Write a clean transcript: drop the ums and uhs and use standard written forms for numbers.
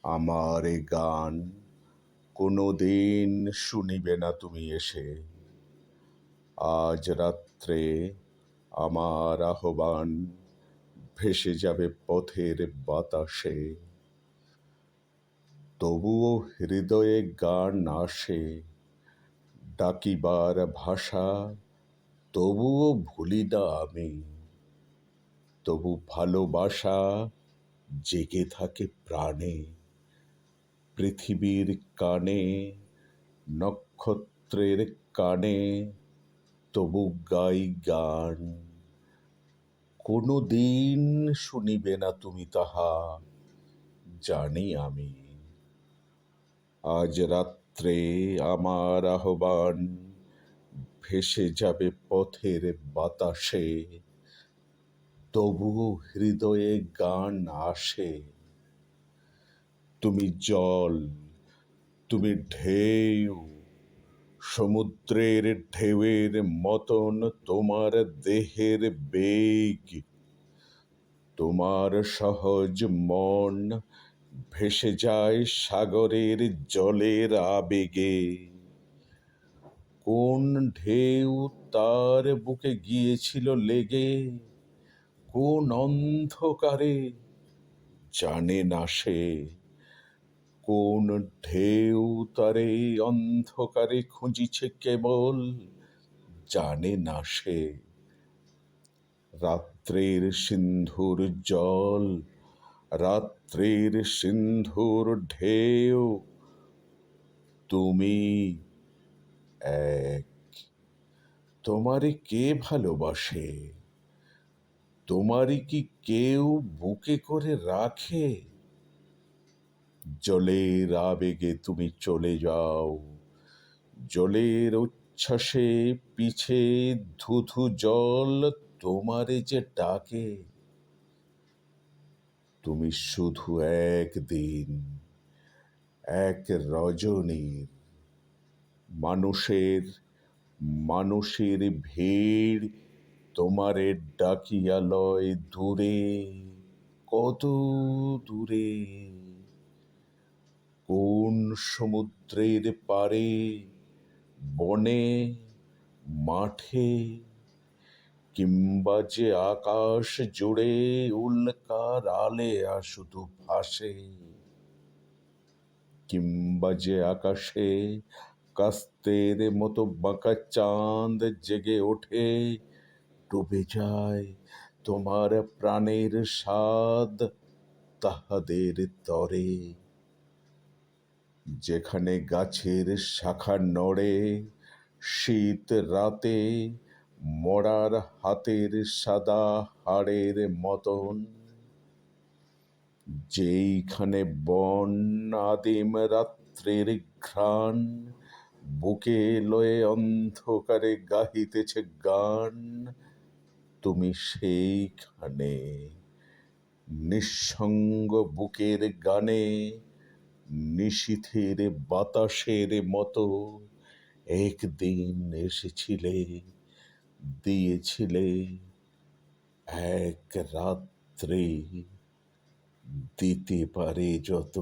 আমার এ গান কোনো দিন শুনিবে না তুমি এসে। আজ রাত্রে আমার আহ্বান ভেসে যাবে পথের বাতাসে। তবুও হৃদয়ে গান আসে, ডাকিবার ভাষা তবুও ভুলি না আমি। তবু ভালোবাসা জেগে থাকে প্রাণে, পৃথিবীর কানে, নক্ষত্রের কানে। তবু গাই গান, কোনো দিন শুনিবে না তুমি তাহা জানি আমি। আজ রাত্রে আমার আহ্বান ভেসে যাবে পথের বাতাসে। তবুও হৃদয়ে গান আসে। তুমি জল, তুমি ঢেউ, সমুদ্রের ঢেউয়ের মতন তোমার দেহের বেগ। তোমার সহজ মন ভেসে যায় সাগরের জলের আবেগে। কোন ঢেউ তার বুকে গিয়েছিল লেগে, কোন অন্ধকারে জানে না সে। কোন ঢেউ তারে অন্ধকারে খুঁজিছে কেবল জানে না সে। রাত্রের সিন্ধুর জল, রাত্রের সিন্ধুর ঢেউ, তুমি এক। তোমারে কে ভালোবাসে? তোমারই কি কেউ বুকে করে রাখে? জলের আবেগে তুমি চলে যাও, জলের উচ্ছ্বাসে পিছে ধুধু জল তোমারে যে ডাকে। তুমি শুধু একদিন, এক রজনীর, মানুষের মানুষের ভিড় তোমারে ডাকিয়া লয় দূরে, কত দূরে। কোন সমুদ্রের পারে, বনে, মাঠে, কিংবা যে আকাশ জুড়ে উল্কার আলেয়া শুধু ভাসে। কিংবা যে আকাশে কাস্তের মতো বাঁকা চাঁদ জেগে ওঠে, ডুবে যায় তোমার প্রাণের স্বাদ তাহাদের তরে। যেখানে গাছের শাখা নড়ে শীত রাতে মরার হাতের সাদা হাড়ের মতন, যেইখানে বন আদিম রাত্রের ঘ্রাণ বুকে লয়ে অন্ধকারে গাহিতেছে গান, তুমি সেইখানে নিঃসঙ্গ বুকের গানে নিশীথের বাতাসের মতো একদিন এসেছিলে, দিয়েছিলে এক রাত্রে, দিতে পারে যত।